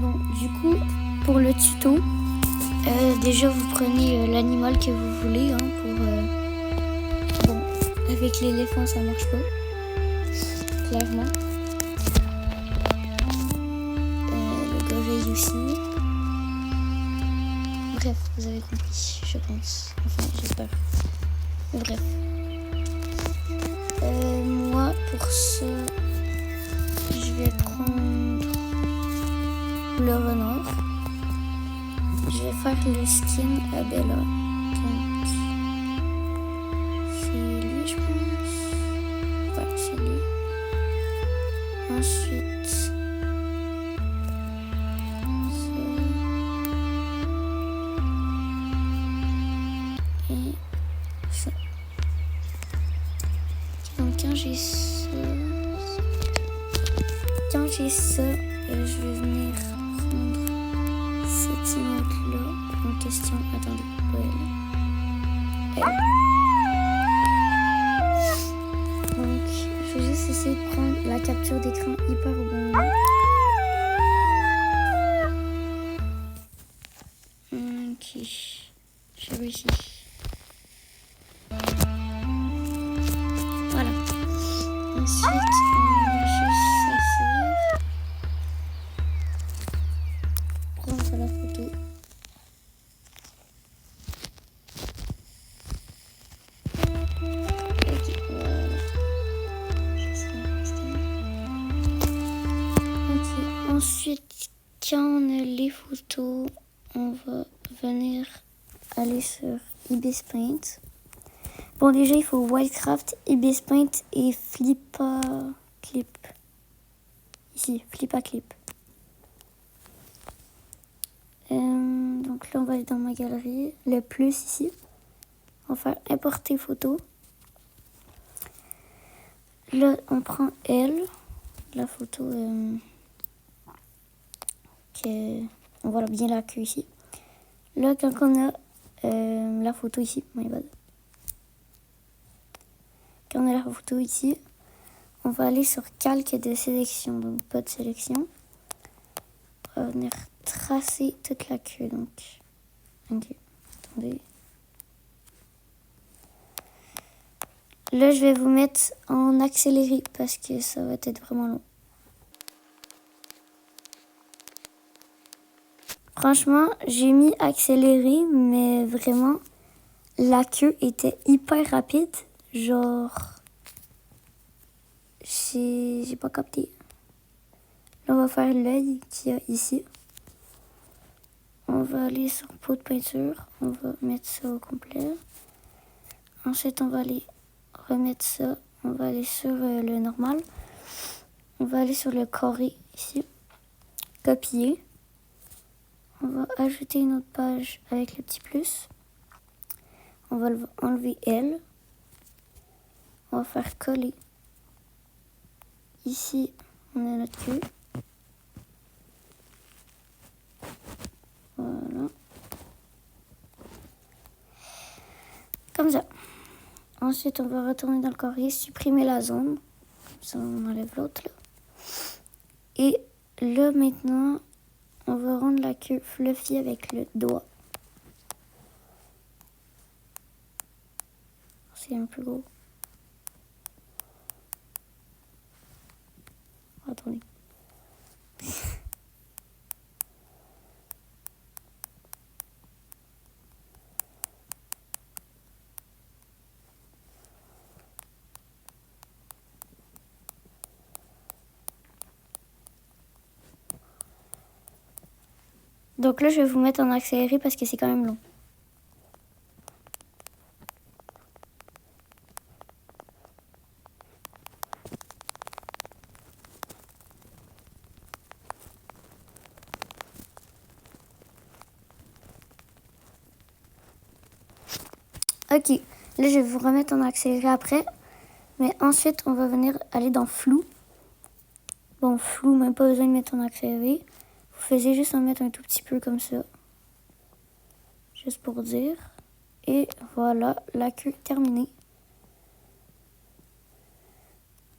Bon, du coup, pour le tuto, déjà vous prenez l'animal que vous voulez. Bon, avec l'éléphant ça marche pas, clairement. Le gorille aussi. Bref, vous avez compris, je pense. Enfin, j'espère. Bref. Moi, pour ça, je vais prendre le renard. Je vais faire le skin à Bella. Donc, c'est lui, je pense. Ouais, c'est lui. Ensuite, ça. Et ça. Donc, quand j'ai ça, je vais venir prendre cette emote-là en question. Attendez, pas elle. Donc, je vais juste essayer de prendre la capture d'écran hyper au bon moment. Ok, j'ai réussi. Voilà. Ensuite, on va juste s'asseoir. Prendre la photo. Ok, voilà. Ok, ensuite, quand on a les photos, on va venir aller sur Ibis Paint. Bon, déjà, il faut Wildcraft, Ibis Paint et Flippa Clip. Ici, Flippa Clip. Donc là, on va aller dans ma galerie. Le plus ici. On va faire importer photo. Là, on prend elle. La photo on voit bien la queue ici. Là, quand on a la photo ici, my bad. Quand on a la photo ici, on va aller sur calque de sélection, donc pas de sélection. On va venir tracer toute la queue, donc. Ok, attendez. Là, je vais vous mettre en accéléré parce que ça va être vraiment long. Franchement, j'ai mis accéléré, mais vraiment, la queue était hyper rapide. Genre, j'ai pas capté. Là, on va faire l'œil qu'il y a ici. On va aller sur pot de peinture. On va mettre ça au complet. Ensuite, on va aller remettre ça. On va aller sur le normal. On va aller sur le carré ici. Copier. On va ajouter une autre page avec le petit plus. On va enlever L. On va faire coller. Ici, on a notre queue. Voilà. Comme ça. Ensuite, on va retourner dans le carré, supprimer la zone. Comme ça, on enlève l'autre là. Et là, maintenant, on va rendre la queue fluffy avec le doigt. C'est un peu gros. Attendez. Donc là, je vais vous mettre en accéléré parce que c'est quand même long. Ok, là, je vais vous remettre en accéléré après. Mais ensuite, on va venir aller dans flou. Bon, flou, même pas besoin de mettre en accéléré. Vous faisiez juste en mettre un tout petit peu comme ça. Juste pour dire. Et voilà, la queue terminée.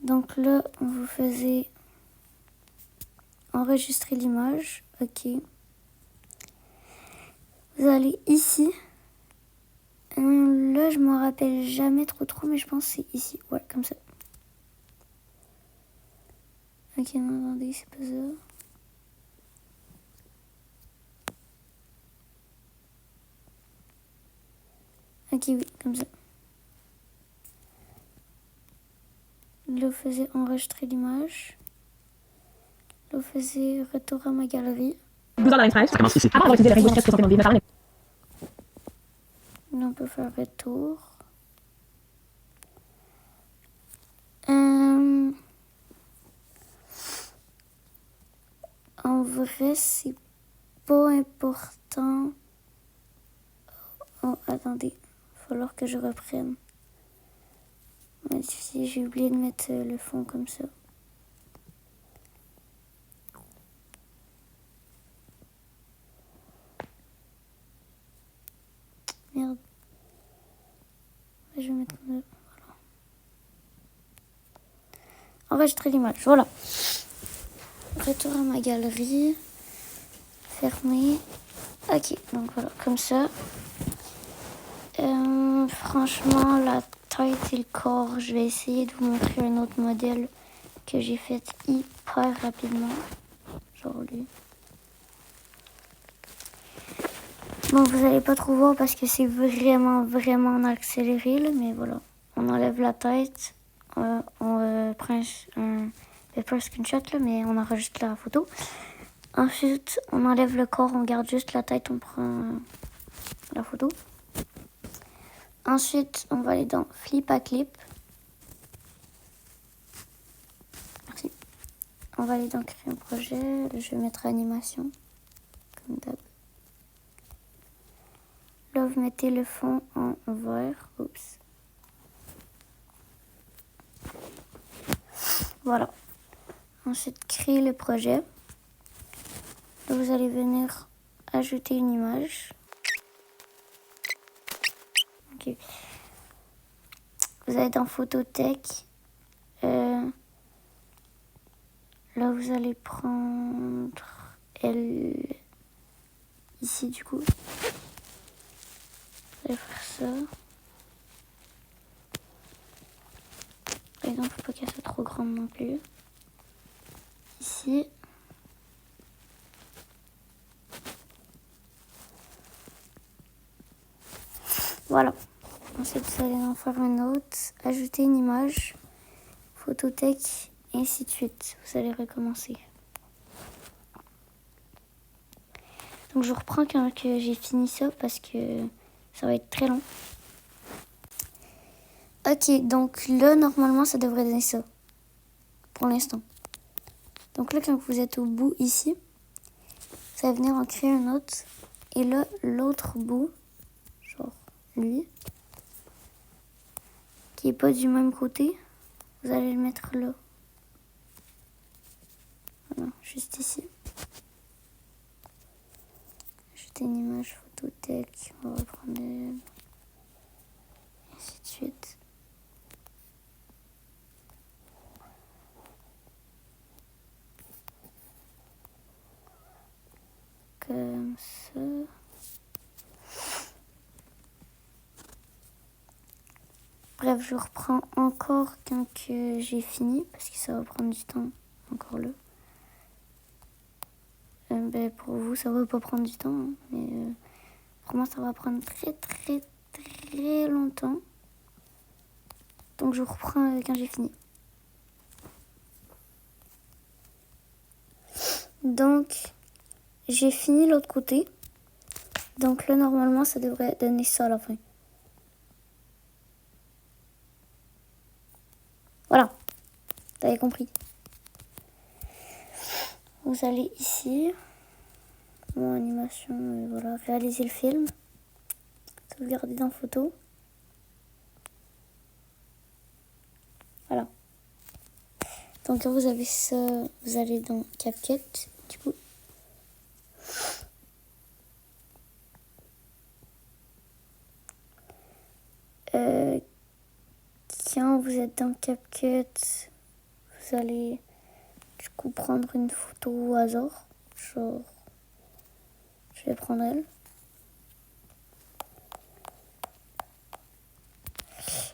Donc là, vous faisiez enregistrer l'image. Ok. Vous allez ici. Là, je me rappelle jamais trop, mais je pense que c'est ici. Ouais, comme ça. Ok, non, attendez, c'est pas ça. Ok, oui, comme ça. Là, vous faisiez enregistrer l'image. Là, vous faisiez retour à ma galerie. Avant d'avoir utilisé les règles précédentes dans le livre, Là, on peut faire retour. En vrai, c'est pas important. Oh, attendez. Il va falloir que je reprenne. Ouais, si j'ai oublié de mettre le fond comme ça. Merde. Je vais mettre comme ça. Voilà. Enregistrer l'image. Voilà. Retour à ma galerie. Fermer. Ok, donc voilà, comme ça. Franchement, la tête et le corps, je vais essayer de vous montrer un autre modèle que j'ai fait hyper rapidement. Genre lui. Bon, vous n'allez pas trop voir parce que c'est vraiment en accéléré, là, mais voilà. On enlève la tête, on prend pas un screenshot, là, mais on enregistre la photo. Ensuite, on enlève le corps, on garde juste la tête, on prend la photo. Ensuite, on va aller dans Flip à Clip. Merci. On va aller dans Créer un projet. Là, je vais mettre animation, comme d'hab. Là, vous mettez le fond en vert. Oups. Voilà. Ensuite, créer le projet. Là, vous allez venir ajouter une image. Ok. Vous allez dans Photothèque. Là, vous allez prendre elle ici, du coup. Vous allez faire ça. Par exemple, faut pas qu'elle soit trop grande non plus. Ici. Voilà. Ensuite, vous allez en faire un autre. Ajouter une image. Photothèque, et ainsi de suite. Vous allez recommencer. Donc, je reprends quand j'ai fini ça parce que ça va être très long. Ok, donc là, normalement, ça devrait donner ça. Pour l'instant. Donc là, quand vous êtes au bout ici, vous allez venir en créer un autre. Et là, l'autre bout, genre lui, qui n'est pas du même côté, vous allez le mettre là. Voilà, juste ici. Ajouter une image photothèque, on va prendre et ainsi de suite. Comme ça. Bref, je reprends encore quand j'ai fini, parce que ça va prendre du temps, encore là. Pour vous, ça va pas prendre du temps, hein, mais pour moi, ça va prendre très longtemps. Donc, je reprends quand j'ai fini. Donc, j'ai fini l'autre côté. Donc là, normalement, ça devrait donner ça à la fin. Voilà, vous avez compris. Vous allez ici, mon animation, voilà, réaliser le film, sauvegarder dans photo. Voilà. Donc quand vous avez ça, vous allez dans CapCut, du coup. Quand vous êtes dans CapCut, vous allez Du coup, prendre une photo au hasard. Genre, je vais prendre elle.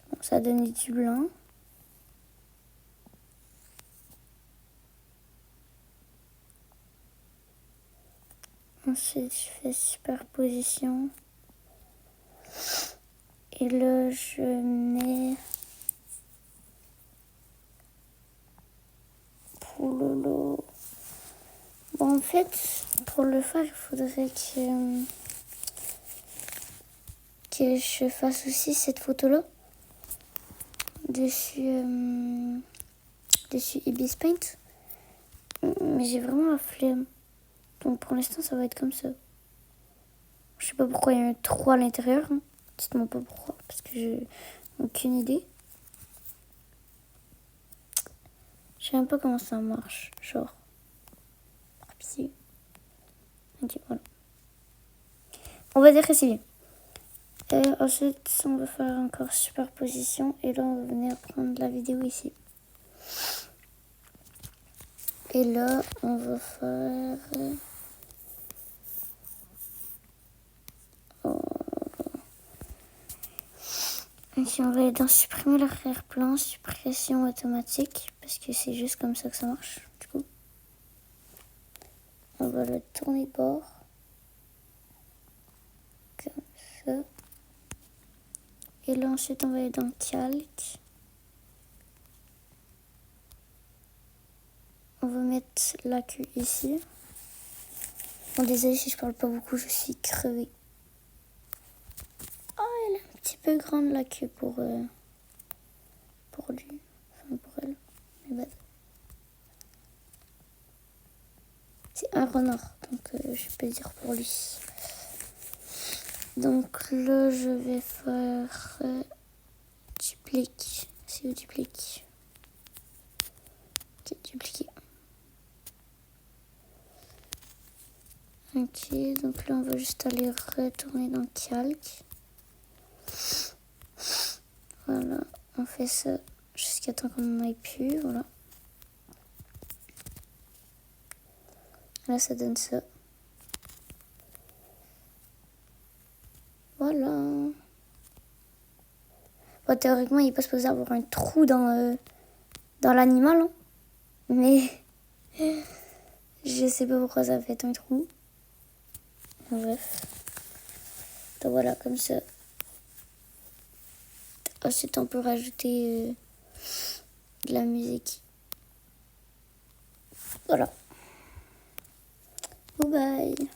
Bon, ça donne du blanc. Ensuite, je fais superposition. Et là, je mets... Poulolo. Bon, en fait, pour le faire, il faudrait que je fasse aussi cette photo-là. Dessus Ibis Paint. Mais j'ai vraiment la flemme. Donc pour l'instant, ça va être comme ça. Je sais pas pourquoi il y a un trou à l'intérieur. Hein. Dites-moi pas pourquoi, parce que j'ai aucune idée. Je sais même pas comment ça marche. Genre. Ici. Ok, voilà. On va dire que c'est bien. Et ensuite, on va faire encore superposition. Et là, on va venir prendre la vidéo ici. Et là, on va faire... Ici, on va aller dans supprimer l'arrière-plan, suppression automatique, parce que c'est juste comme ça que ça marche. Du coup, on va le tourner de bord. Comme ça. Et là, ensuite, on va aller dans calque. On va mettre la queue ici. Bon, désolé si je parle pas beaucoup, je suis crevée. Oh, elle est un petit peu grande la queue pour lui. Enfin, pour elle. Mais bah. C'est un renard, donc je peux dire pour lui. Donc là, je vais faire duplique. C'est où duplique? Ok, dupliquer. Ok, donc là, on va juste aller retourner dans calque. Voilà, on fait ça jusqu'à temps qu'on n'en aille plus, voilà. Là, ça donne ça. Voilà. Bon, théoriquement, il n'est pas supposé avoir un trou dans l'animal, hein. Mais je sais pas pourquoi ça fait un trou. Bref. Donc voilà, comme ça. Ensuite, on peut rajouter de la musique. Voilà. Bye bye.